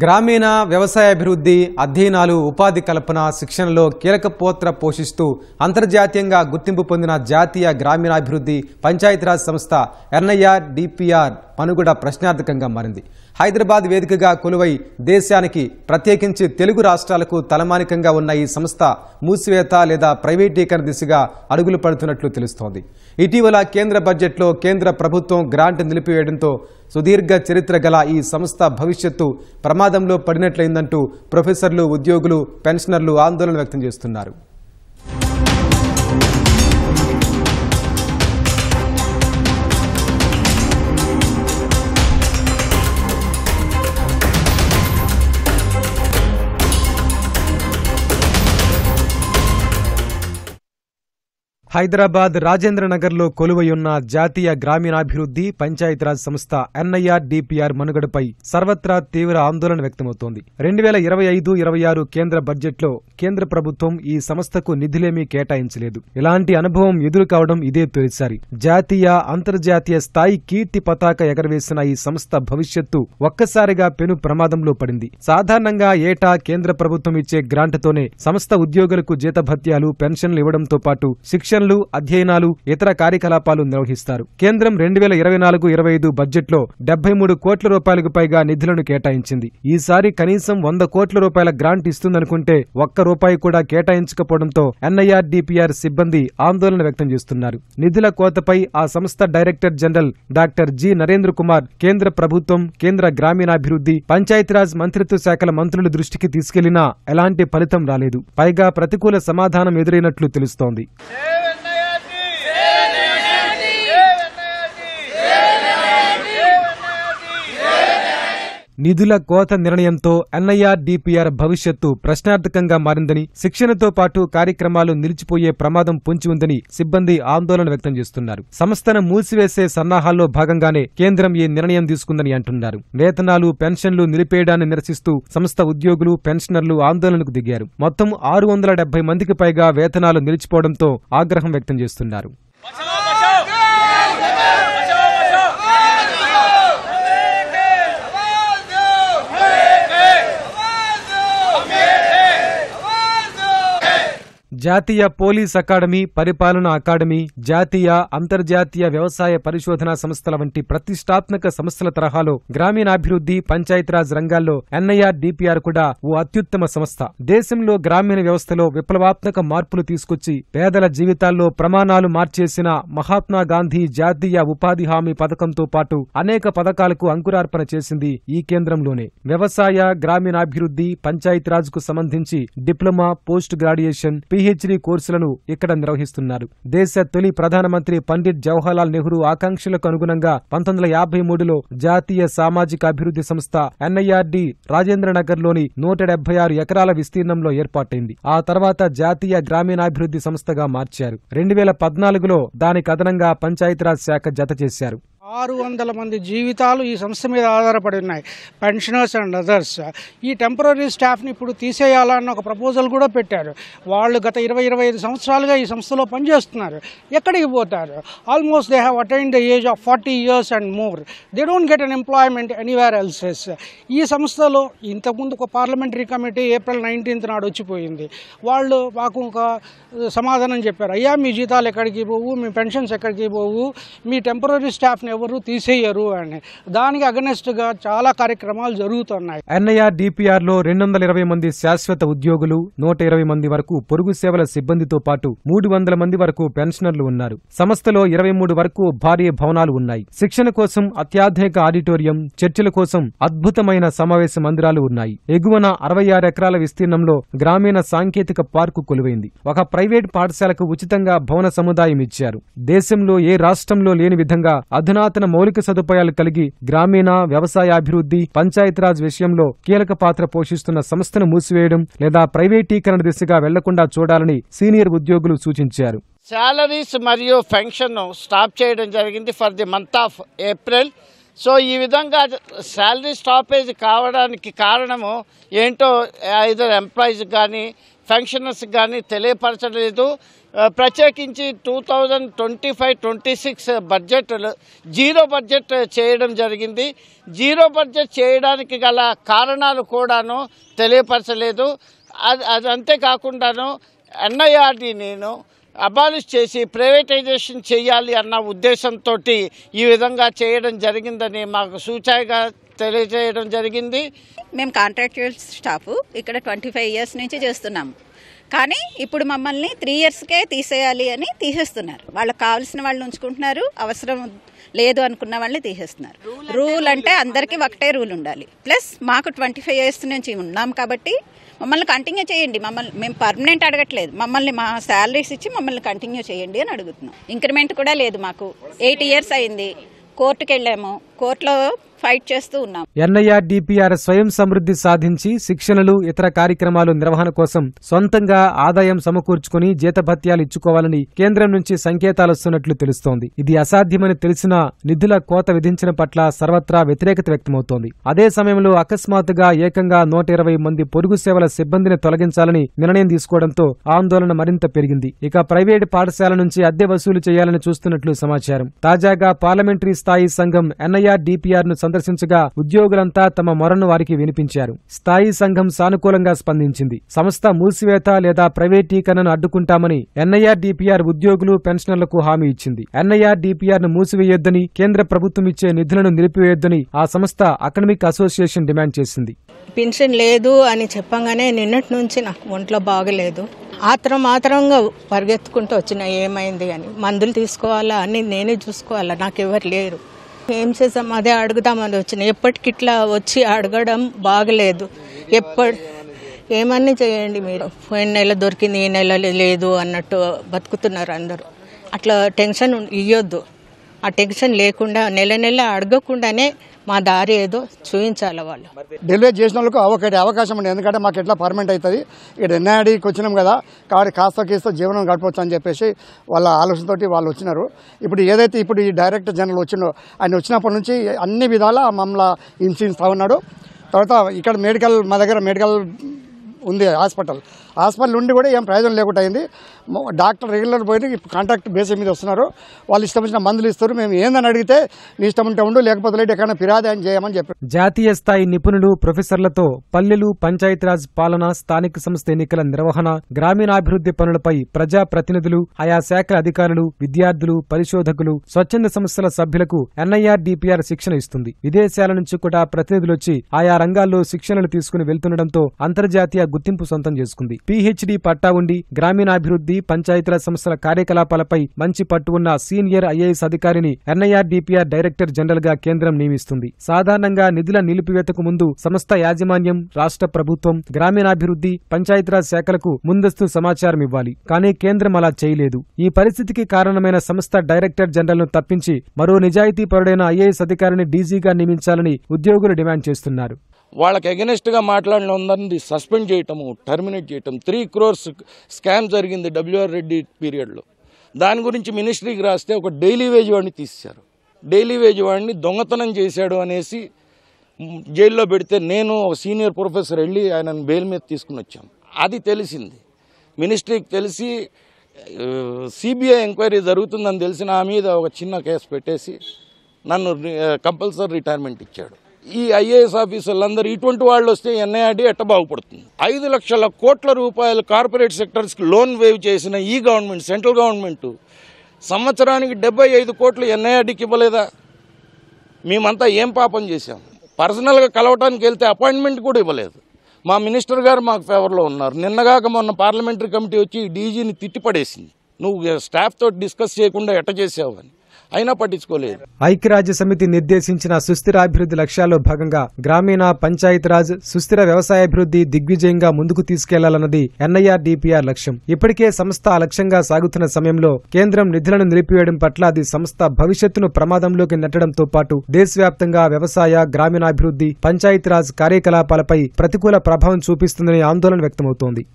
గ్రామీణ వ్యవసాయాభివృద్ధి అధ్యయనాలు ఉపాధి కల్పన శిక్షణలో కీలక పాత్ర పోషిస్తూ అంతర్జాతీయంగా గుర్తింపు పొందిన జాతీయ గ్రామీణాభివృద్ధి పంచాయతీరాజ్ సంస్థ NIRDPR మనుగడ ప్రశ్నార్థకంగా మారింది. హైదరాబాద్ వేదికగా కొలువై దేశానికి ప్రత్యేకించి తెలుగు రాష్ట్రాలకు తలమానికంగా ఉన్న ఈ సంస్థ మూసివేత లేదా ప్రైవేటీకరణ దిశగా అడుగులు పడుతున్నట్లు తెలుస్తోంది. ఇటీవల కేంద్ర బడ్జెట్లో కేంద్ర ప్రభుత్వం గ్రాంట్ నిలిపివేయడంతో సుదీర్ఘ చరిత్ర గల ఈ సంస్థ భవిష్యత్తు ప్రమాదంలో పడినట్లయిందంటూ ప్రొఫెసర్లు, ఉద్యోగులు, పెన్షనర్లు ఆందోళన వ్యక్తం చేస్తున్నారు. హైదరాబాద్ రాజేంద్రనగర్లో కొలువయున్న జాతీయ గ్రామీణాభివృద్ధి పంచాయతీరాజ్ సంస్థ NIRDPR మనుగడపై సర్వత్రా తీవ్ర ఆందోళన వ్యక్తమవుతోంది. 2025-26 కేంద్ర బడ్జెట్లో కేంద్ర ప్రభుత్వం ఈ సంస్థకు నిధులేమీ కేటాయించలేదు. ఇలాంటి అనుభవం ఎదురు కావడం ఇదే తొలిసారి. జాతీయ, అంతర్జాతీయ స్థాయి కీర్తి పతాక ఎగరవేసిన ఈ సంస్థ భవిష్యత్తు ఒక్కసారిగా పెను ప్రమాదంలో పడింది. సాధారణంగా ఏటా కేంద్ర ప్రభుత్వం ఇచ్చే గ్రాంట్తోనే సంస్థ ఉద్యోగులకు జీతభత్యాలు, పెన్షన్లు ఇవ్వడంతో పాటు శిక్షణ, అధ్యయనాలు, ఇతర కార్యకలాపాలు నిర్వహిస్తారు. కేంద్రం 2024-25 బడ్జెట్లో 73 కోట్ల రూపాయలకు పైగా నిధులను కేటాయించింది. ఈసారి కనీసం 100 కోట్ల రూపాయల గ్రాంట్ ఇస్తుందనుకుంటే ఒక్క రూపాయి కూడా కేటాయించకపోవడంతో NIRDPR సిబ్బంది ఆందోళన వ్యక్తం చేస్తున్నారు. నిధుల కోతపై ఆ సంస్థ director general doctor G Narendra Kumar కేంద్ర ప్రభుత్వం, కేంద్ర గ్రామీణాభివృద్ధి, పంచాయతీరాజ్ మంత్రిత్వ శాఖల మంత్రుల దృష్టికి తీసుకెళ్లినా ఎలాంటి ఫలితం రాలేదు. పైగా ప్రతికూల సమాధానం ఎదురైనట్లు తెలుస్తోంది. నిధుల కోత నిర్ణయంతో NIRDPR భవిష్యత్తు ప్రశ్నార్థకంగా మారిందని, శిక్షణతో పాటు కార్యక్రమాలు నిలిచిపోయే ప్రమాదం పొంచి ఉందని సిబ్బంది ఆందోళన వ్యక్తం చేస్తున్నారు. సంస్థను మూసివేసే సన్నాహాల్లో భాగంగానే కేంద్రం ఈ నిర్ణయం తీసుకుందని అంటున్నారు. వేతనాలు, పెన్షన్లు నిలిపేయడాన్ని నిరసిస్తూ సంస్థ ఉద్యోగులు, పెన్షనర్లు ఆందోళనకు దిగారు. మొత్తం 670 మందికి పైగా వేతనాలు నిలిచిపోవడంతో ఆగ్రహం వ్యక్తం చేస్తున్నారు. జాతీయ పోలీస్ అకాడమీ, పరిపాలనా అకాడమీ, జాతీయ, అంతర్జాతీయ వ్యవసాయ పరిశోధనా సంస్థల వంటి ప్రతిష్టాత్మక సంస్థల తరహాలో గ్రామీణాభివృద్ధి, పంచాయతీరాజ్ రంగాల్లో NIRDPR కూడా ఓ అత్యుత్తమ సంస్థ. దేశంలో గ్రామీణ వ్యవస్థలో విప్లవాత్మక మార్పులు తీసుకొచ్చి పేదల జీవితాల్లో ప్రమాణాలు మార్చేసిన మహాత్మాగాంధీ జాతీయ ఉపాధి హామీ పథకంతో పాటు అనేక పథకాలకు అంకురార్పణ చేసింది ఈ కేంద్రంలోనే. వ్యవసాయ, గ్రామీణాభివృద్ధి, పంచాయతీరాజ్ కు సంబంధించి డిప్లొమా, పోస్ట్ గ్రాడ్యుయేషన్, PhD కోర్సులను ఇక్కడ నిర్వహిస్తున్నారు. దేశ తొలి ప్రధానమంత్రి పండిట్ జవహర్లాల్ నెహ్రూ ఆకాంక్షలకు అనుగుణంగా 1953లో జాతీయ సామాజిక అభివృద్ధి సంస్థ NIRD రాజేంద్రనగర్లోని 176 ఎకరాల విస్తీర్ణంలో ఏర్పాటైంది. ఆ తర్వాత జాతీయ గ్రామీణాభివృద్ధి సంస్థగా మార్చారు. 2014లో దానికి అదనంగా పంచాయతీరాజ్ శాఖ జత చేశారు. 600 మంది జీవితాలు ఈ సంస్థ మీద ఆధారపడి ఉన్నాయి, పెన్షనర్స్ అండ్ అదర్స్. ఈ టెంపరీ స్టాఫ్ని ఇప్పుడు తీసేయాలన్న ఒక ప్రపోజల్ కూడా పెట్టారు. వాళ్ళు గత 20-25 సంవత్సరాలుగా ఈ సంస్థలో పనిచేస్తున్నారు. ఎక్కడికి పోతారు? Almost they have attained the age of 40 years and more. They don't get an employment anywhere else's. ఈ సంస్థలో ఇంతకుముందు ఒక పార్లమెంటరీ కమిటీ April 19th నాడు వచ్చిపోయింది. వాళ్ళు మాకు ఒక సమాధానం చెప్పారు, అయ్యా మీ జీతాలు ఎక్కడికి పోవు, మీ పెన్షన్స్ ఎక్కడికి పోవు, మీ టెంపరీ స్టాఫ్ని ఎవరు తీసేయరు అని. దానికి అగనెస్ట్గా చాలా కార్యక్రమాలు జరుగుతున్నాయి. NIRDPRలో 220 మంది శాశ్వత ఉద్యోగులు, 120 మంది వరకు పొరుగు సేవల సిబ్బందితో పాటు 300 మంది వరకు పెన్షనర్లు ఉన్నారు. సంస్థలో 23 వరకు భారీ భవనాలు ఉన్నాయి. శిక్షణ కోసం అత్యాధునిక ఆడిటోరియం, చర్చల కోసం అద్భుతమైన సమావేశ మందిరాలు ఉన్నాయి. ఎగువన 66 ఎకరాల విస్తీర్ణంలో గ్రామీణ సాంకేతిక పార్కు కొలువైంది. ఒక ప్రైవేట్ పాఠశాలకు ఉచితంగా భవన సముదాయం ఇచ్చారు. దేశంలో ఏ రాష్ట్రంలో లేని విధంగా అధునాతన మౌలిక సదుపాయాలు కలిగి గ్రామీణ వ్యవసాయాభివృద్ధి, పంచాయతీరాజ్ విషయంలో కీలక పాత్ర పోషిస్తున్న సంస్థను మూసివేయడం లేదా ప్రైవేటీకరణ దిశగా వెళ్లకుండా చూడాలని సీనియర్ ఉద్యోగులు సూచించారు. సాలరీస్ మరియు పెన్షన్ స్టాప్ చేయడం జరిగింది for the month of April. So ఈ విధంగా శాలరీ స్టాపేజ్ కావడానికి కారణము ఏంటో ఐదర్ ఎంప్లాయీస్ కానీ పెన్షనర్స్ కానీ తెలియపరచలేదు. ప్రత్యేకించి 2025-26 బడ్జెట్ జీరో బడ్జెట్ చేయడం జరిగింది. జీరో బడ్జెట్ చేయడానికి గల కారణాలు కూడాను తెలియపరచలేదు. అది అంతేకాకుండాను ఎన్ఐఆర్డి నేను అబాలిష్ చేసి ప్రైవేటైజేషన్ చేయాలి అన్న ఉద్దేశంతో ఈ విధంగా చేయడం జరిగిందని మాకు సూచనగా తెలియజేయడం జరిగింది. మేము కాంట్రాక్చువల్ స్టాఫ్ ఇక్కడ 25 years నుంచి చేస్తున్నాము. కానీ ఇప్పుడు మమ్మల్ని 3 yearsకే తీసేయాలి అని తీసేస్తున్నారు. వాళ్ళకి కావాల్సిన వాళ్ళు ఉంచుకుంటున్నారు, అవసరం లేదు అనుకున్న వాళ్ళని తీసేస్తున్నారు. రూల్ అంటే అందరికీ ఒకటే రూల్ ఉండాలి. ప్లస్ మాకు 25 years నుంచి ఉన్నాం కాబట్టి మమ్మల్ని కంటిన్యూ చేయండి. మేము పర్మనెంట్ అడగట్లేదు, మమ్మల్ని మా శాలరీస్ ఇచ్చి మమ్మల్ని కంటిన్యూ చేయండి అని అడుగుతున్నాం. ఇంక్రిమెంట్ కూడా లేదు. మాకు 8 years అయింది. కోర్టుకు వెళ్ళాము, కోర్టులో ఫైట్ చేస్తూ ఉన్నాం. ఎన్ఐఆర్ డిపిఆర్ స్వయం సమృద్ధి సాధించి శిక్షణలు ఇతర కార్యక్రమాలు నిర్వహణ కోసం సొంతంగా ఆదాయం సమకూర్చుకుని జీతభత్యాలు ఇచ్చుకోవాలని కేంద్రం నుంచి సంకేతాలొస్తున్నట్లు తెలుస్తోంది. ఇది అసాధ్యమని తెలిసినా నిధుల కోత విధించిన పట్ల సర్వత్రా వ్యతిరేకత వ్యక్తమవుతోంది. అదే సమయంలో అకస్మాత్తుగా ఏకంగా 120 మంది పొరుగు సేవల సిబ్బందిని తొలగించాలని నిర్ణయం తీసుకోవడంతో ఆందోళన మరింత పెరిగింది. ఇక ప్రైవేటు పాఠశాల నుంచి అద్దె వసూలు చేయాలని చూస్తున్నట్లు సమాచారం. తాజాగా పార్లమెంటరీ స్థాయి సంఘం ఎన్ఐఆర్ డిపిఆర్ ను సందర్శించగా ఉద్యోగులంతా తమ మొరను వారికి వినిపించారు. స్థాయి సంఘం సానుకూలంగా స్పందించింది. సంస్థ మూసివేత లేదా ప్రైవేటీకరణను అడ్డుకుంటామని ఎన్ఐఆర్ డిపిఆర్ ఉద్యోగులు పెన్షనర్లకు హామీ ఇచ్చింది. ఎన్ఐఆర్ డిపిఆర్ ను మూసివేయొద్దని, కేంద్ర ప్రభుత్వం ఇచ్చే నిధులను నిలిపివేయొద్దని ఆ సంస్థ అకాడమిక్ అసోసియేషన్ డిమాండ్ చేసింది. పెన్షన్ లేదు అని చెప్పగానే నిన్నటి నుంచి నాకు ఒంట్లో బాగలేదు. ఆత్రంగా పరిగెత్తుకుంటూ వచ్చిన ఏమైంది అని, మందులు తీసుకోవాలా అని నేనే చూసుకోవాలా, నాకెవరు లేరు. ఏం చేసాం అదే అడుగుదామని వచ్చిన. ఎప్పటికిట్లా వచ్చి అడగడం బాగలేదు. ఏమన్నీ చేయండి మీరు, పోయిన నెల దొరికింది ఈ నెల లేదు అన్నట్టు బతుకుతున్నారు అందరూ. అట్లా టెన్షన్ ఇవ్వద్దు. ఆ టెన్షన్ లేకుండా నెల అడగకుండానే మా దారి ఏదో చూపించాలి. వాళ్ళు డెలివరీ చేసిన వాళ్ళకు అవకాశం ఉంది. ఎందుకంటే మాకు ఎట్లా పర్మనెంట్ అవుతుంది, ఇక్కడ ఎన్ఐఆర్డీకి వచ్చినాం కదా, కాబట్టి కాస్త జీవనం గడపవచ్చు అని చెప్పేసి వాళ్ళ ఆలోచనతోటి వాళ్ళు వచ్చినారు. ఇప్పుడు ఈ డైరెక్టర్ జనరల్ వచ్చిండో ఆయన వచ్చినప్పటి నుంచి అన్ని విధాల మమ్మల్ని హింసిస్తూ ఉన్నాడు. తర్వాత ఇక్కడ మా దగ్గర మెడికల్ ఉంది, హాస్పిటల్ ఉండి కూడా ఏం ప్రయోజనం లేకుండా అయింది. డాక్టర్ రెగ్యులర్ పోయి కాంట్రాక్ట్ బేసిస్ మీద వస్తున్నారు. వాళ్ళు ఇష్టం వచ్చిన మందులు ఇస్తారు. మేము ఏందని అడిగితే నీ ఇష్టం ఉంటే ఉండు, లేకపోతే లేదు ఎక్కడైనా ఫిర్యాదు అని చేయమని చెప్పారు. జాతీయ స్థాయి నిపుణులు, ప్రొఫెసర్లతో పల్లెలు, పంచాయతీరాజ్ పాలన, స్థానిక సంస్థ ఎన్నికల నిర్వహణ, గ్రామీణాభివృద్ధి పనులపై ప్రజా ప్రతినిధులు, ఆయా శాఖల అధికారులు, విద్యార్థులు, పరిశోధకులు, స్వచ్ఛంద సంస్థల సభ్యులకు ఎన్ఐఆర్ డిపిఆర్ శిక్షణ ఇస్తుంది. విదేశాల నుంచి కూడా ప్రతినిధులొచ్చి ఆయా రంగాల్లో శిక్షణలు తీసుకుని వెళ్తుండటంతో అంతర్జాతీయ గుర్తింపు సొంతం చేసుకుంది. పీహెచ్డీ పట్టా ఉండి గ్రామీణాభివృద్ధి, పంచాయతీరాజ్ సంస్థల కార్యకలాపాలపై మంచి పట్టు ఉన్న సీనియర్ ఐఏఎస్ అధికారిని ఎన్ఐఆర్ డిపిఆర్ డైరెక్టర్ జనరల్ గా కేంద్రం నియమిస్తుంది. సాధారణంగా నిధుల నిలిపివేతకు ముందు సంస్థ యాజమాన్యం, రాష్ట్ర ప్రభుత్వం, గ్రామీణాభివృద్ధి, పంచాయతీరాజ్ శాఖలకు ముందస్తు సమాచారం ఇవ్వాలి. కానీ కేంద్రం అలా చేయలేదు. ఈ పరిస్థితికి కారణమైన సంస్థ డైరెక్టర్ జనరల్ ను తప్పించి మరో నిజాయితీపరుడైన ఐఏఎస్ అధికారిని డీజీగా నియమించాలని ఉద్యోగులు డిమాండ్ చేస్తున్నారు. వాళ్ళకి అగెనిస్ట్గా మాట్లాడిన అందరినీ సస్పెండ్ చేయటము, టర్మినేట్ చేయటం. 3 crores స్కామ్ జరిగింది WR రెడ్డి పీరియడ్లో. దాని గురించి మినిస్ట్రీకి రాస్తే ఒక డైలీ వేజ్ వాడిని తీసేశారు. డైలీ వేజ్ వాడిని దొంగతనం చేశాడు అనేసి జైల్లో పెడితే నేను ఒక సీనియర్ ప్రొఫెసర్ వెళ్ళి ఆయనను బెయిల్ మీద తీసుకుని వచ్చాం. అది తెలిసింది మినిస్ట్రీకి. తెలిసి సిబిఐ ఎంక్వైరీ జరుగుతుందని తెలిసి నా మీద ఒక చిన్న కేసు పెట్టేసి నన్ను కంపల్సరీ రిటైర్మెంట్ ఇచ్చాడు. ఈ ఐఏఎస్ ఆఫీసర్లందరూ ఇటువంటి వాళ్ళు వస్తే ఎన్ఐఆర్డీ ఎట్ట బాగుపడుతుంది? 5 లక్షల కోట్ల రూపాయలు కార్పొరేట్ సెక్టర్స్కి లోన్ వేవ్ చేసిన ఈ గవర్నమెంట్, సెంట్రల్ గవర్నమెంట్ సంవత్సరానికి 75 కోట్లు ఎన్ఐఆర్డీకి ఇవ్వలేదా? మేమంతా ఏం పాపం చేశాం? పర్సనల్గా కలవటానికి వెళ్తే అపాయింట్మెంట్ కూడా ఇవ్వలేదు. మా మినిస్టర్ గారు మాకు ఫేవర్లో ఉన్నారు. నిన్నగాక మొన్న పార్లమెంటరీ కమిటీ వచ్చి డీజీని తిట్టిపడేసింది. నువ్వు స్టాఫ్తో డిస్కస్ చేయకుండా ఎట్ట చేసావు అని. అయినా పట్టించుకోలేదు. ఐక్యరాజ్య సమితి నిర్దేశించిన సుస్థిరాభివృద్ధి లక్ష్యాల్లో భాగంగా గ్రామీణ, పంచాయతీరాజ్, సుస్థిర వ్యవసాయాభివృద్ధి దిగ్విజయంగా ముందుకు తీసుకెళ్లాలన్నది ఎన్ఐఆర్ డిపిఆర్ లక్ష్యం. ఇప్పటికే సంస్థ ఆ లక్ష్యంగా సాగుతున్న సమయంలో కేంద్రం నిధులను నిలిపివేయడం పట్ల అది సంస్థ భవిష్యత్తును ప్రమాదంలోకి నెట్టడంతో పాటు దేశవ్యాప్తంగా వ్యవసాయ, గ్రామీణాభివృద్ధి, పంచాయతీరాజ్ కార్యకలాపాలపై ప్రతికూల ప్రభావం చూపిస్తుందని ఆందోళన వ్యక్తమవుతోంది.